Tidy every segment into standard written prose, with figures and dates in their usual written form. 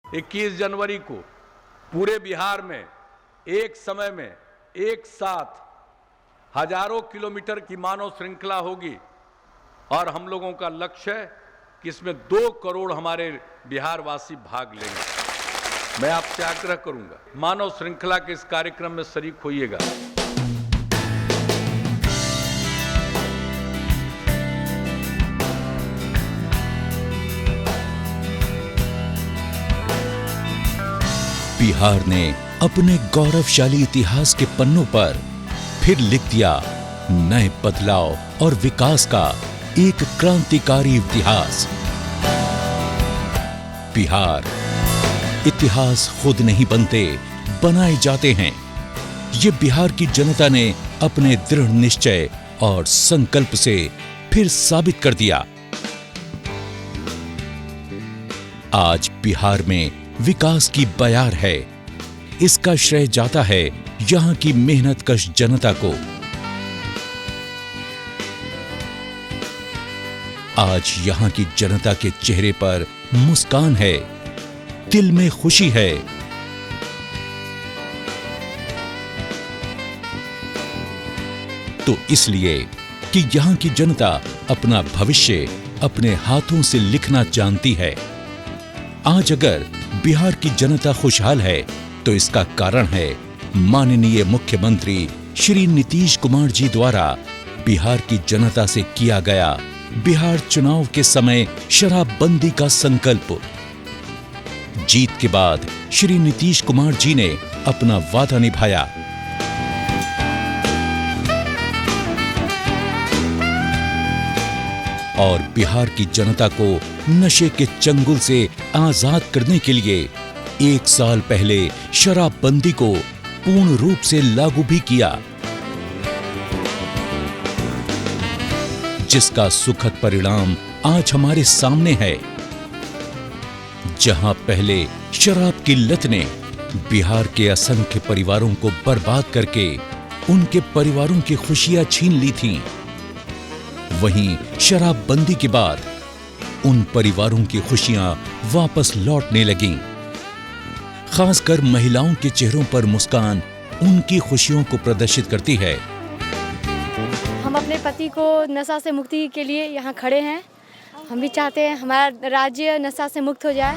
21 जनवरी को पूरे बिहार में एक समय में एक साथ हजारों किलोमीटर की मानव श्रृंखला होगी और हम लोगों का लक्ष्य है कि इसमें 2 करोड़ हमारे बिहारवासी भाग लेंगे। मैं आपसे आग्रह करूंगा, मानव श्रृंखला के इस कार्यक्रम में शरीक होइएगा। बिहार ने अपने गौरवशाली इतिहास के पन्नों पर फिर लिख दिया नए बदलाव और विकास का एक क्रांतिकारी इतिहास। बिहार, इतिहास खुद नहीं बनते, बनाए जाते हैं। ये बिहार की जनता ने अपने दृढ़ निश्चय और संकल्प से फिर साबित कर दिया। आज बिहार में विकास की बयार है। इसका श्रेय जाता है यहां की मेहनतकश जनता को। आज यहां की जनता के चेहरे पर मुस्कान है, दिल में खुशी है। तो इसलिए कि यहां की जनता अपना भविष्य अपने हाथों से लिखना जानती है। आज अगर बिहार की जनता खुशहाल है तो इसका कारण है माननीय मुख्यमंत्री श्री नीतीश कुमार जी द्वारा बिहार की जनता से किया गया बिहार चुनाव के समय शराबबंदी का संकल्प। जीत के बाद श्री नीतीश कुमार जी ने अपना वादा निभाया। और बिहार की जनता को नशे के चंगुल से आजाद करने के लिए 1 साल पहले शराबबंदी को पूर्ण रूप से लागू भी किया, जिसका सुखद परिणाम आज हमारे सामने है। जहां पहले शराब की लत ने बिहार के असंख्य परिवारों को बर्बाद करके उनके परिवारों की खुशियां छीन ली थीं, वहीं शराबबंदी के बाद उन परिवारों की खुशियां वापस लौटने लगीं। खासकर महिलाओं के चेहरों पर मुस्कान उनकी खुशियों को प्रदर्शित करती है। हम अपने पति को नशा से मुक्ति के लिए यहाँ खड़े हैं। हम भी चाहते हैं हमारा राज्य नशा से मुक्त हो जाए।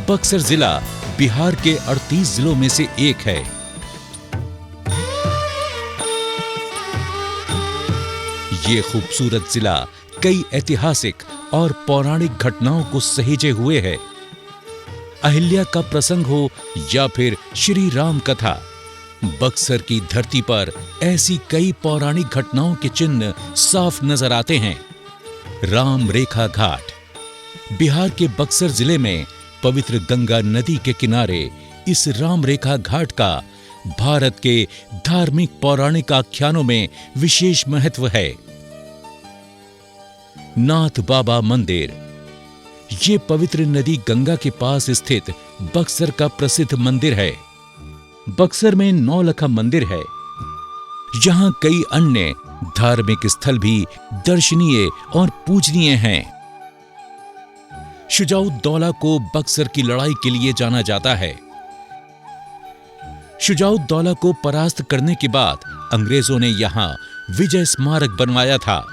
बक्सर जिला बिहार के 38 जिलों में से एक है। ये खूबसूरत जिला कई ऐतिहासिक और पौराणिक घटनाओं को सहेजे हुए है। अहिल्या का प्रसंग हो या फिर श्री राम कथा, बक्सर की धरती पर ऐसी कई पौराणिक घटनाओं के चिन्ह साफ नजर आते हैं। राम रेखा घाट, बिहार के बक्सर जिले में पवित्र गंगा नदी के किनारे इस राम रेखा घाट का भारत के धार्मिक पौराणिक आख्यानों में विशेष महत्व है। नाथ बाबा मंदिर, ये पवित्र नदी गंगा के पास स्थित बक्सर का प्रसिद्ध मंदिर है। बक्सर में नौलखा मंदिर है। यहां कई अन्य धार्मिक स्थल भी दर्शनीय और पूजनीय हैं। शुजाउद्दौला को बक्सर की लड़ाई के लिए जाना जाता है। शुजाउद्दौला को परास्त करने के बाद अंग्रेजों ने यहां विजय स्मारक बनवाया था।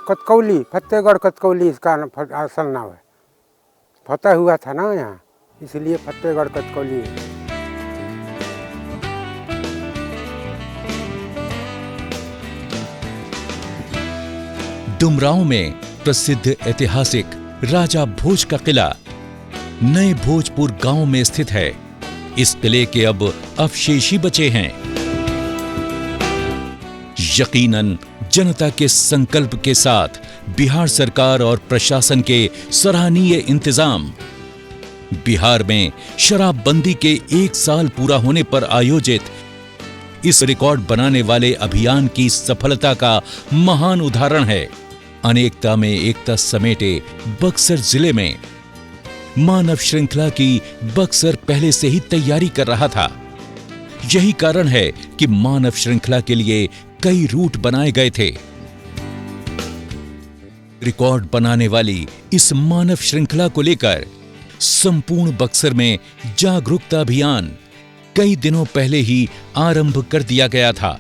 कतकौली, फतेहगढ़ कतकौली इसका असल नाम है। फतह हुआ था ना यहाँ, इसलिए फतेहगढ़ कतकौली है। डुमरांव में प्रसिद्ध ऐतिहासिक राजा भोज का किला नए भोजपुर गांव में स्थित है। इस किले के अब अवशेष ही बचे हैं। यकीनन जनता के संकल्प के साथ बिहार सरकार और प्रशासन के सराहनीय इंतजाम, बिहार में शराबबंदी के 1 साल पूरा होने पर आयोजित इस रिकॉर्ड बनाने वाले अभियान की सफलता का महान उदाहरण है। अनेकता में एकता समेटे बक्सर जिले में मानव श्रृंखला की बक्सर पहले से ही तैयारी कर रहा था। यही कारण है कि मानव श्रृंखला के लिए कई रूट बनाए गए थे। रिकॉर्ड बनाने वाली इस मानव श्रृंखला को लेकर संपूर्ण बक्सर में जागरूकता अभियान कई दिनों पहले ही आरंभ कर दिया गया था।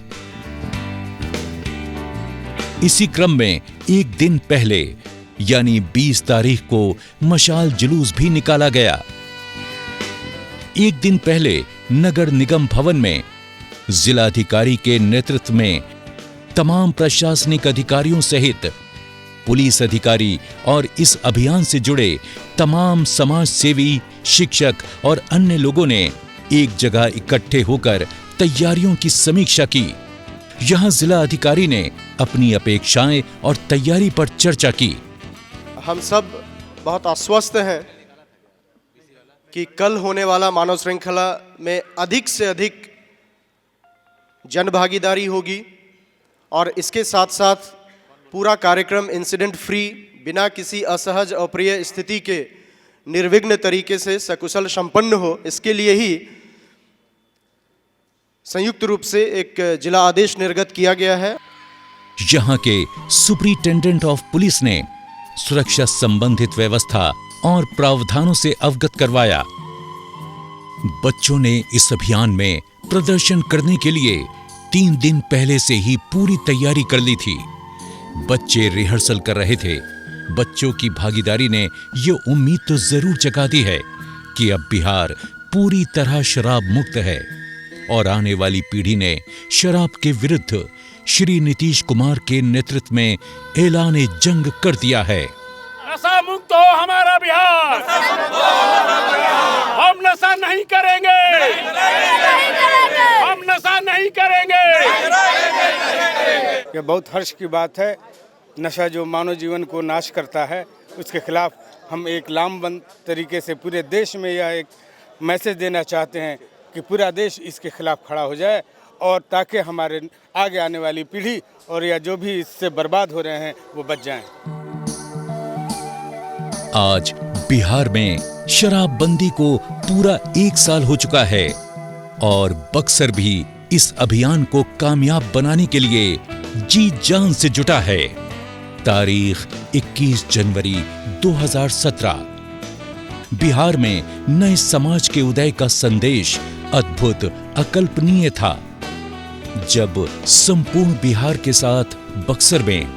इसी क्रम में एक दिन पहले यानी 20 तारीख को मशाल जुलूस भी निकाला गया। एक दिन पहले नगर निगम भवन में जिलाधिकारी के नेतृत्व में तमाम प्रशासनिक अधिकारियों सहित पुलिस अधिकारी और इस अभियान से जुड़े तमाम समाज सेवी, शिक्षक और अन्य लोगों ने एक जगह इकट्ठे होकर तैयारियों की समीक्षा की। यहां जिला अधिकारी ने अपनी अपेक्षाएं और तैयारी पर चर्चा की। हम सब बहुत आश्वस्त हैं कि कल होने वाला मानव श्रृंखला में अधिक से अधिक जन भागीदारी होगी और इसके साथ साथ पूरा कार्यक्रम इंसिडेंट फ्री, बिना किसी असहज अप्रिय स्थिति के निर्विघ्न तरीके से सकुशल संपन्न हो, इसके लिए ही संयुक्त रूप से एक जिला आदेश निर्गत किया गया है। यहां के सुपरिटेंडेंट ऑफ पुलिस ने सुरक्षा संबंधित व्यवस्था और प्रावधानों से अवगत करवाया। बच्चों ने इस अभियान में प्रदर्शन करने के लिए 3 दिन पहले से ही पूरी तैयारी कर ली थी। बच्चे रिहर्सल कर रहे थे। बच्चों की भागीदारी ने ये उम्मीद तो जरूर जगा दी है कि अब बिहार पूरी तरह शराब मुक्त है और आने वाली पीढ़ी ने शराब के विरुद्ध श्री नीतीश कुमार के नेतृत्व में ऐलान जंग कर दिया है। नशा मुक्त हो हमारा बिहार, हम नशा नहीं करेंगे, हम नशा नहीं करेंगे। ये बहुत हर्ष की बात है। नशा जो मानव जीवन को नाश करता है, उसके खिलाफ हम एक लामबंद तरीके से पूरे देश में यह एक मैसेज देना चाहते हैं कि पूरा देश इसके खिलाफ खड़ा हो जाए और ताकि हमारे आगे आने वाली पीढ़ी और या जो भी इससे बर्बाद हो रहे हैं वो बच जाएं। आज बिहार में शराबबंदी को पूरा 1 साल हो चुका है और बक्सर भी इस अभियान को कामयाब बनाने के लिए जी जान से जुटा है। तारीख 21 जनवरी 2017। बिहार में नए समाज के उदय का संदेश अद्भुत, अकल्पनीय था। जब संपूर्ण बिहार के साथ बक्सर में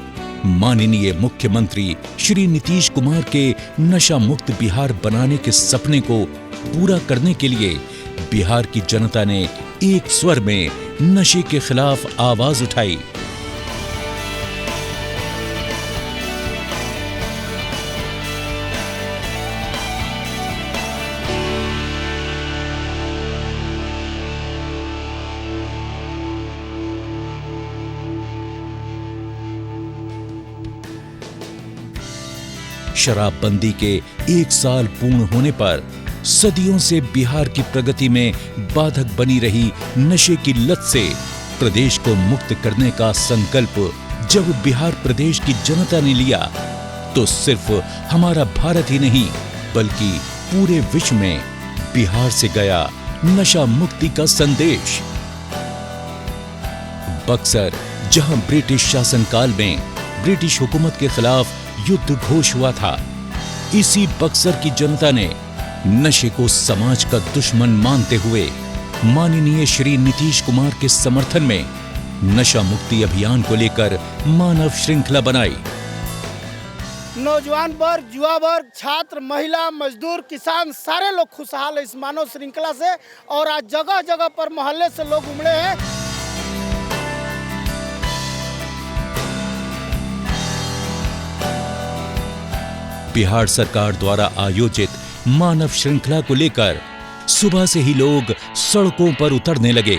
माननीय मुख्यमंत्री श्री नीतीश कुमार के नशा मुक्त बिहार बनाने के सपने को पूरा करने के लिए बिहार की जनता ने एक स्वर में नशे के खिलाफ आवाज उठाई। शराबबंदी के 1 साल पूर्ण होने पर सदियों से बिहार की प्रगति में बाधक बनी रही नशे की लत से प्रदेश को मुक्त करने का संकल्प जब बिहार प्रदेश की जनता ने लिया तो सिर्फ हमारा भारत ही नहीं बल्कि पूरे विश्व में बिहार से गया नशा मुक्ति का संदेश। बक्सर, जहां ब्रिटिश शासनकाल में ब्रिटिश हुकूमत के खिलाफ युद्ध घोष हुआ था, इसी बक्सर की जनता ने नशे को समाज का दुश्मन मानते हुए माननीय श्री नीतीश कुमार के समर्थन में नशा मुक्ति अभियान को लेकर मानव श्रृंखला बनाई। नौजवान वर्ग, युवा वर्ग, छात्र, महिला, मजदूर, किसान सारे लोग खुशहाल है इस मानव श्रृंखला से और आज जगह जगह पर मोहल्ले से लोग उमड़े हैं। बिहार सरकार द्वारा आयोजित मानव श्रृंखला को लेकर सुबह से ही लोग सड़कों पर उतरने लगे।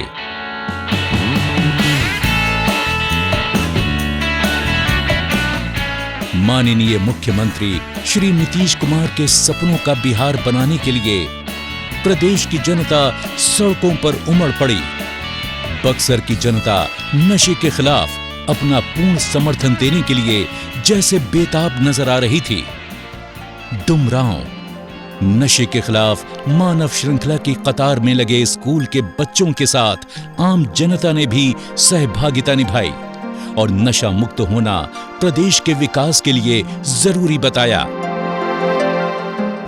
माननीय मुख्यमंत्री श्री नीतीश कुमार के सपनों का बिहार बनाने के लिए प्रदेश की जनता सड़कों पर उमड़ पड़ी। बक्सर की जनता नशे के खिलाफ अपना पूर्ण समर्थन देने के लिए जैसे बेताब नजर आ रही थी। डुमरांव, नशे के खिलाफ मानव श्रृंखला की कतार में लगे स्कूल के बच्चों के साथ आम जनता ने भी सहभागिता निभाई। और नशा मुक्त होना प्रदेश के विकास के लिए जरूरी बताया।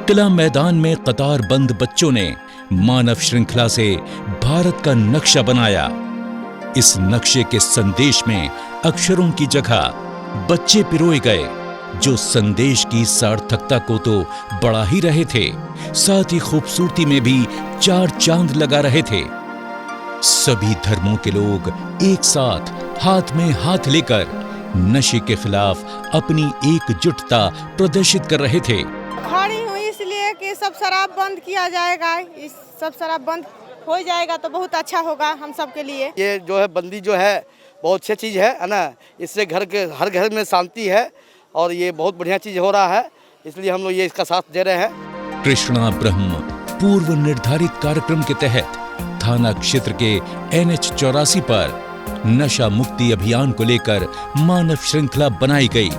किला मैदान में कतारबंद बच्चों ने मानव श्रृंखला से भारत का नक्शा बनाया। इस नक्शे के संदेश में अक्षरों की जगह बच्चे पिरोए गए, जो संदेश की सार्थकता को तो बढ़ा ही रहे थे, साथ ही खूबसूरती में भी चार चांद लगा रहे थे। सभी धर्मों के लोग एक साथ हाथ में हाथ लेकर नशे के खिलाफ अपनी एकजुटता प्रदर्शित कर रहे थे। खड़ी हुई इसलिए कि सब शराब बंद किया जाएगा, इस सब शराब बंद हो जाएगा तो बहुत अच्छा होगा हम सब के लिए। ये जो है बंदी जो है बहुत अच्छी चीज़ है ना, इससे घर के हर घर में शांति है और ये बहुत बढ़िया चीज़ हो रहा है, इसलिए हम लोग ये इसका साथ दे रहे हैं। कृष्णा ब्रह्म पूर्व निर्धारित कार्यक्रम के तहत थाना क्षेत्र के NH 84 पर नशा मुक्ति अभियान को लेकर मानव श्रृंखला बनाई गई।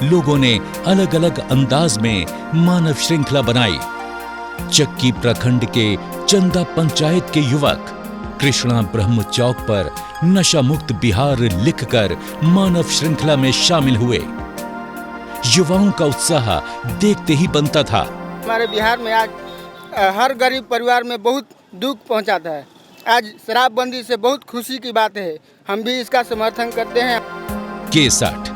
लोगों ने अलग अलग अंदाज में मानव श्रृंखला बनाई। चक्की प्रखंड के चंदा पंचायत के युवक कृष्णा ब्रह्म चौक पर नशा मुक्त बिहार लिखकर मानव श्रृंखला में शामिल हुए। युवाओं का उत्साह देखते ही बनता था। हमारे बिहार में आज हर गरीब परिवार में बहुत दुख पहुंचाता है। आज शराबबंदी से बहुत खुशी की बात है, हम भी इसका समर्थन करते हैं। K60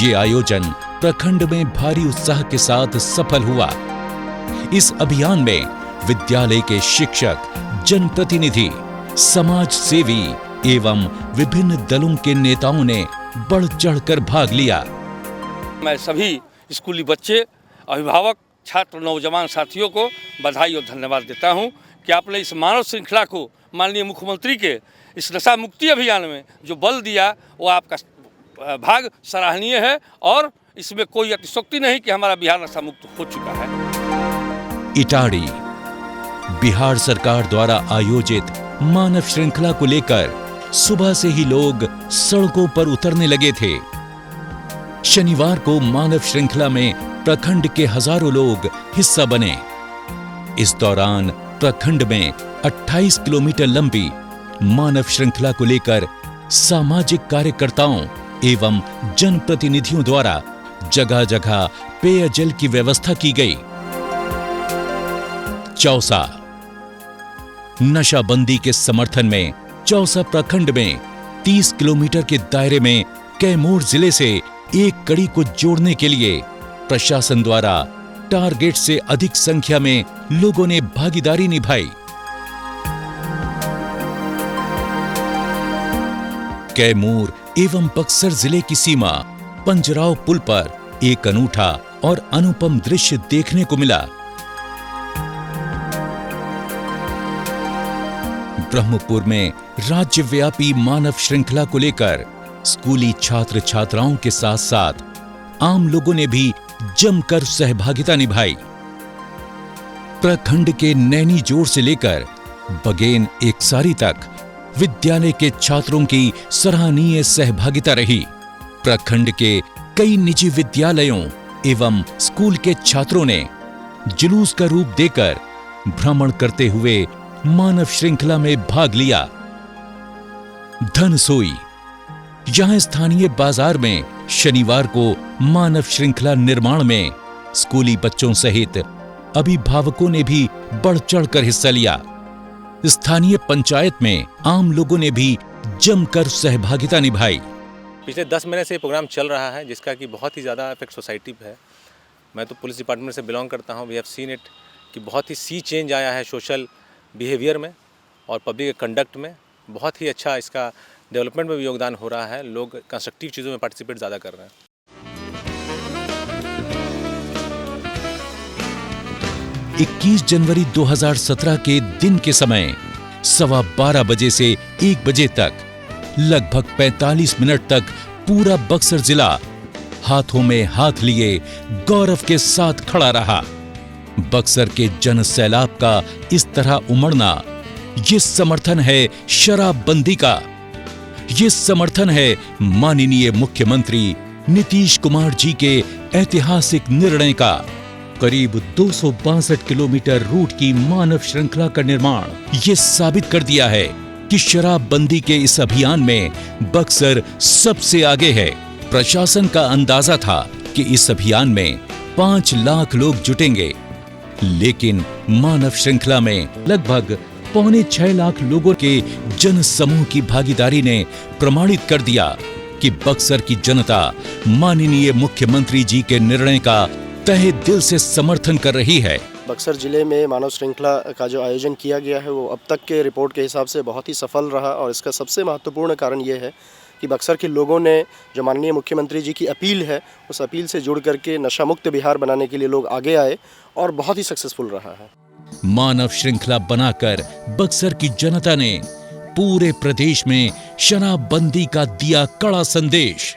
ये आयोजन प्रखंड में भारी उत्साह के साथ सफल हुआ। इस अभियान में विद्यालय के शिक्षक, जनप्रतिनिधि, समाज सेवी एवं विभिन्न दलों के नेताओं ने बढ़ चढ़कर भाग लिया। मैं सभी स्कूली बच्चे, अभिभावक, छात्र, नौजवान साथियों को बधाई और धन्यवाद देता हूं कि आपने इस मानव श्रृंखला को माननीय मुख्यमंत्री के इस नशा मुक्ति अभियान में जो बल दिया वो आपका भाग सराहनीय है और इसमें कोई अतिशयोक्ति नहीं कि हमारा बिहार नशा मुक्त हो चुका है। इटाड़ी बिहार सरकार द्वारा आयोजित मानव श्रृंखला को लेकर सुबह से ही लोग सड़कों पर उतरने लगे थे। शनिवार को मानव श्रृंखला में प्रखंड के हजारों लोग हिस्सा बने। इस दौरान प्रखंड में 28 किलोमीटर लंबी मानव श्रृंखला को लेकर सामाजिक कार्यकर्ताओं एवं जनप्रतिनिधियों द्वारा जगह जगह पेयजल की व्यवस्था की गई। चौसा नशाबंदी के समर्थन में चौसा प्रखंड में 30 किलोमीटर के दायरे में कैमूर जिले से एक कड़ी को जोड़ने के लिए प्रशासन द्वारा टारगेट से अधिक संख्या में लोगों ने भागीदारी निभाई। कैमूर एवं बक्सर जिले की सीमा पंजराव पुल पर एक अनूठा और अनुपम दृश्य देखने को मिला। ब्रह्मपुर में राज्यव्यापी मानव श्रृंखला को लेकर स्कूली छात्र छात्राओं के साथ साथ आम लोगों ने भी जमकर सहभागिता निभाई। प्रखंड के नैनी जोड़ से लेकर बगेन एकसारी तक विद्यालय के छात्रों की सराहनीय सहभागिता रही। प्रखंड के कई निजी विद्यालयों एवं स्कूल के छात्रों ने जुलूस का रूप देकर भ्रमण करते हुए मानव श्रृंखला में भाग लिया। धनसोई यहां स्थानीय बाजार में शनिवार को मानव श्रृंखला निर्माण में स्कूली बच्चों सहित अभिभावकों ने भी बढ़ चढ़कर हिस्सा लिया। स्थानीय पंचायत में आम लोगों ने भी जमकर सहभागिता निभाई। पिछले 10 महीने से ये प्रोग्राम चल रहा है, जिसका कि बहुत ही ज़्यादा इफेक्ट सोसाइटी पे है। मैं तो पुलिस डिपार्टमेंट से बिलोंग करता हूँ। वी हैव सीन इट कि बहुत ही सी चेंज आया है सोशल बिहेवियर में और पब्लिक कंडक्ट में। बहुत ही अच्छा इसका डेवलपमेंट में भी योगदान हो रहा है। लोग कंस्ट्रक्टिव चीज़ों में पार्टिसिपेट ज़्यादा कर रहे हैं। 21 जनवरी 2017 के दिन के समय 12:15 बजे से 1 बजे तक लगभग 45 मिनट तक पूरा बक्सर जिला हाथों में हाथ लिए गौरव के साथ खड़ा रहा। बक्सर के जन सैलाब का इस तरह उमड़ना, ये समर्थन है शराबबंदी का। ये समर्थन है माननीय मुख्यमंत्री नीतीश कुमार जी के ऐतिहासिक निर्णय का। करीब 262 किलोमीटर रूट की मानव श्रृंखला का निर्माण ये साबित कर दिया है कि शराबबंदी के इस अभियान में बक्सर सबसे आगे है। प्रशासन का अंदाजा था कि इस अभियान में 5 लाख लोग जुटेंगे, लेकिन मानव श्रृंखला में लगभग 5.25 लाख लोगों के जन समूह की भागीदारी ने प्रमाणित कर दिया कि बक्सर की जनता माननीय मुख्यमंत्री जी के निर्णय का तहे दिल से समर्थन कर रही है। बक्सर ज़िले में मानव श्रृंखला का जो आयोजन किया गया है वो अब तक के रिपोर्ट के हिसाब से बहुत ही सफल रहा, और इसका सबसे महत्वपूर्ण कारण ये है कि बक्सर के लोगों ने जो माननीय मुख्यमंत्री जी की अपील है उस अपील से जुड़ करके नशा मुक्त बिहार बनाने के लिए लोग आगे आए और बहुत ही सक्सेसफुल रहा है। मानव श्रृंखला बनाकर बक्सर की जनता ने पूरे प्रदेश में शराबबंदी का दिया कड़ा संदेश।